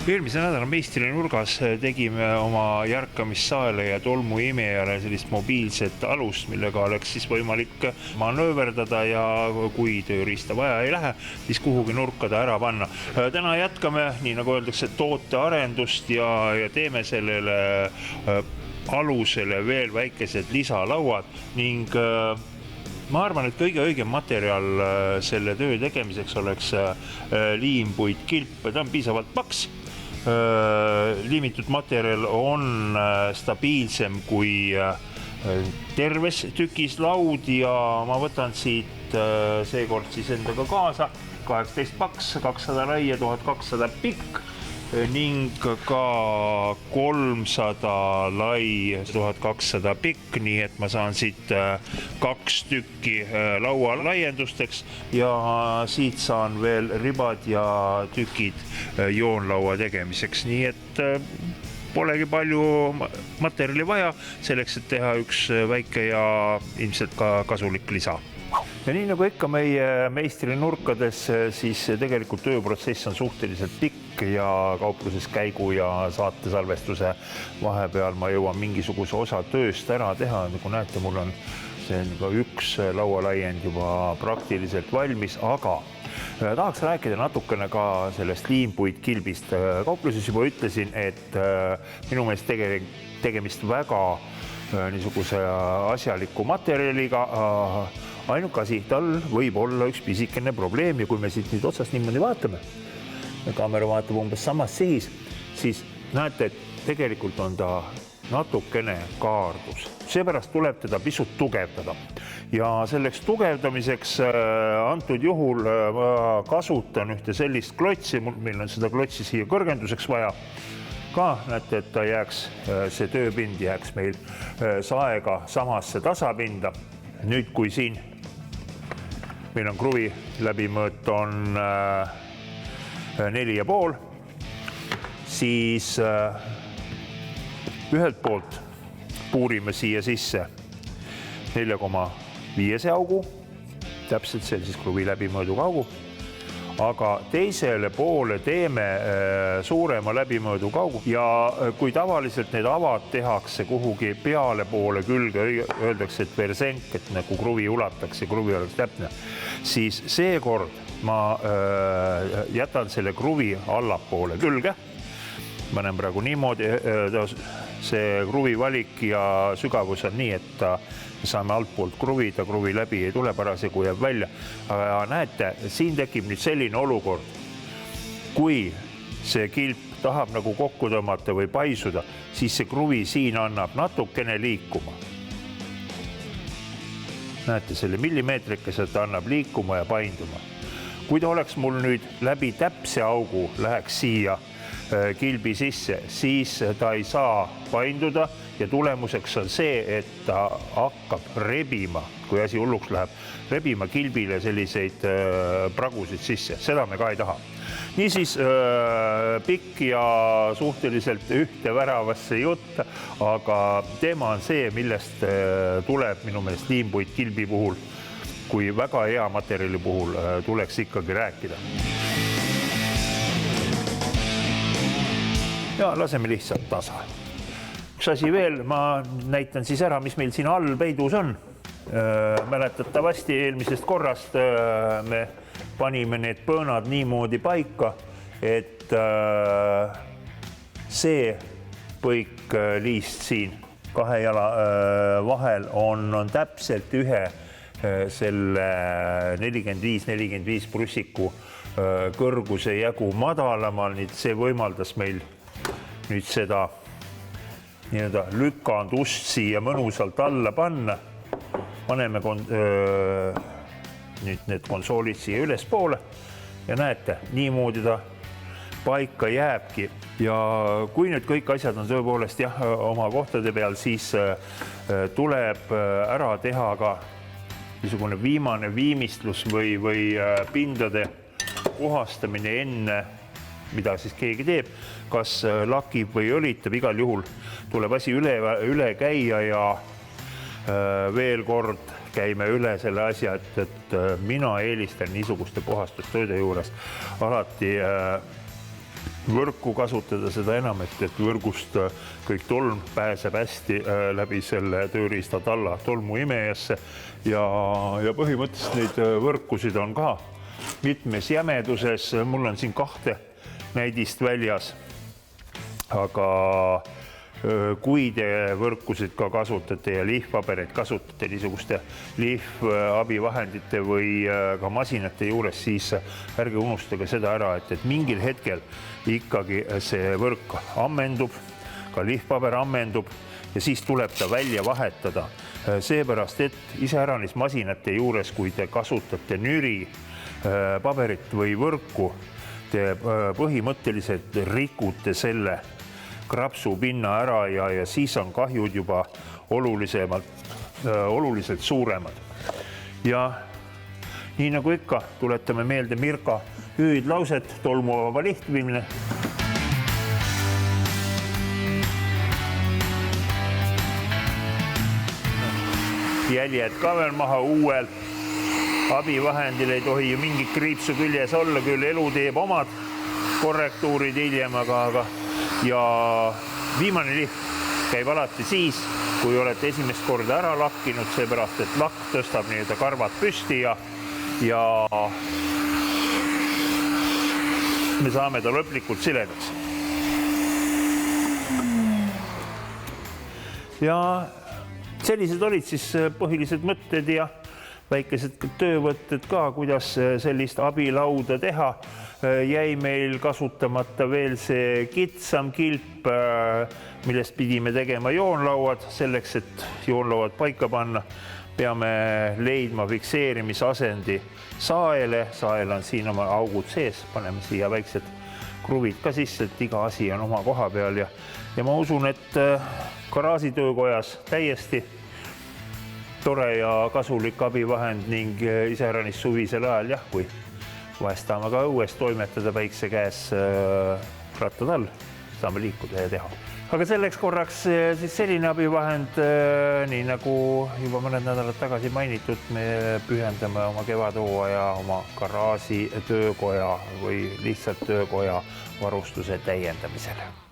Eelmise nädala meistrilinurgas tegime oma järkamissaele ja tolmuimejale sellist mobiilset alust, millega oleks siis võimalik manööverdada ja kui tööriista vaja ei lähe, siis kuhugi nurka ta ära panna. Täna jätkame, nii nagu öeldakse, tootearendust ja teeme sellele alusele veel väikesed lisalauad ning ma arvan, et kõige õigem materjal selle töö tegemiseks oleks liimpuitkilp. Ta on piisavalt paks. Liimitud materjal on stabiilsem kui terves tükis laud ja ma võtan siit seekord siis endaga kaasa 18 paks, 200 lai ja 1200 pikk ning ka 300 lai, 1200 pikk, nii et ma saan siit 2 tükki laua laiendusteks ja siit saan veel ribad ja tükid joonlaua tegemiseks, nii et polegi palju materjali vaja selleks, et teha üks väike ja ilmselt ka kasulik lisa. Ja nii nagu ikka meie meistrilinurkades, siis tegelikult tööprotsess on suhteliselt pikk ja kaupluses käigu ja saatesalvestuse vahepeal ma jõuan mingisuguse osa tööst ära teha. Nagu näete, mul on see üks laualaiend juba praktiliselt valmis, aga tahaks rääkida natukene ka sellest liimpuitkilbist. Kaupluses juba ütlesin, et minu meelest tegemist väga niisuguse asjaliku materjaliga. Ainuke asi, tal võib olla üks pisikene probleem ja kui me siit nüüd otsast niimoodi vaatame, kaamera vaatab umbes samas sihis, siis näete, et tegelikult on ta natukene kaardus. Seepärast tuleb teda pisut tugevdada. Ja selleks tugevdamiseks antud juhul ma kasutan ühte sellist klotsi, meil on seda klotsi siia kõrgenduseks vaja. Ka näete, et ta jääks, see tööpind jääks meil saega samasse tasapinda. Nüüd, kui siin meil on kruvi läbimõõt on 4,5, siis ühelt poolt puurime siia sisse 4,5 augu, täpselt see siis kruvi läbimõõdu augu, aga teisele poole teeme suurema läbimõõdu kaugu ja kui tavaliselt need avad tehakse kuhugi peale poole külge, öeldakse, et versenk, et nagu kruvi ulataks ja kruvi oleks täpne, siis seekord ma jätan selle kruvi allapoole külge. Ma näen praegu niimoodi, see kruvi valik ja sügavus on nii, et saame altpoolt kruvida, kruvi läbi ei tule parasjagu jääb välja. Aga näete, siin tekib nüüd selline olukord, kui see kilp tahab nagu kokku tõmmata või paisuda, siis see kruvi siin annab natukene liikuma. Näete, selle millimeetrikeselt annab liikuma ja painduma. Kui ta oleks mul nüüd läbi täpse augu läheks siia kilbi sisse, siis ta ei saa painduda ja tulemuseks on see, et ta hakkab rebima, kui asi hulluks läheb, rebima kilbile selliseid pragusid sisse. Seda me ka ei taha. Niisiis pikk ja suhteliselt ühte väravasse jutt, aga teema on see, millest tuleb minu meelest liimpuitkilbi puhul, kui väga hea materjali puhul tuleks ikkagi rääkida. Ja laseme lihtsalt tasa. Üks asi veel, ma näitan siis ära, mis meil siin all peidus on. Mäletatavasti eelmisest korrast me panime need põõnad niimoodi paika, et see põikliist siin 2 jala vahel on täpselt ühe selle 45 prussiku kõrguse jagu madalamal, nii see võimaldas meil nüüd seda nii-öelda lükandust siia mõnusalt alla panna. Paneme nüüd need konsoolid siia üles poole ja näete, niimoodi ta paika jääbki. Ja kui nüüd kõik asjad on tõepoolest oma kohtade peal, siis tuleb ära teha ka niisugune viimane viimistlus või pindade puhastamine enne, mida siis keegi teeb, kas lakib või õlitab, igal juhul tuleb asi üle käia ja veel kord käime üle selle asja, et mina eelistan niisuguste puhastustööde juures alati võrku kasutada, seda enam, et võrgust kõik tolm pääseb hästi läbi selle tööriistatalla tolmuimejasse ja põhimõtteliselt neid võrkusid on ka mitmes jämeduses. Mul on siin 2 näidist väljas, aga kui te võrkusid ka kasutate ja lihvpabereid kasutate niisuguste lihvabivahendite või ka masinate juures, siis ärge unustage seda ära, et mingil hetkel ikkagi see võrk ammendub, ka lihvpaber ammendub ja siis tuleb ta välja vahetada. Seepärast, et iseäranis masinate juures, kui te kasutate nüri, paberit või võrku, te põhimõtteliselt rikute selle krapsupinna ära ja siis on kahjud juba oluliselt suuremad. Ja nii nagu ikka, tuletame meelde Mirka hüüdlauset, tolmuvaba lihvimine. Jäljed ka veel maha uuel abivahendil, ei tohi ju mingit kriipsu küljes olla, küll elu teeb omad korrektuurid hiljem, aga ja viimane lihv käib alati siis, kui olete esimest korda ära lakkinud, seepärast, et lakk tõstab nii-öelda karvad püsti ja me saame ta lõplikult siledaks. Ja sellised olid siis põhilised mõtted ja väikesed töövõtted ka, kuidas sellist abilauda teha. Jäi meil kasutamata veel see kitsam kilp, millest pidime tegema joonlauad. Selleks, et joonlauad paika panna, peame leidma fikseerimisasendi saele. Sael on siin oma augud sees, paneme siia väiksed kruvid ka sisse, et iga asi on oma koha peal. Ja ma usun, et garaažitöökojas täiesti tore ja kasulik abivahend ning iseäranis suvisel ajal, kui vahest tahame ka õues toimetada päikse käes rattad all, saame liikuda ja teha. Aga selleks korraks siis selline abivahend, nii nagu juba mõned nädalad tagasi mainitud, me pühendame oma kevadhooaja oma garaaži töökoja või lihtsalt töökoja varustuse täiendamisele.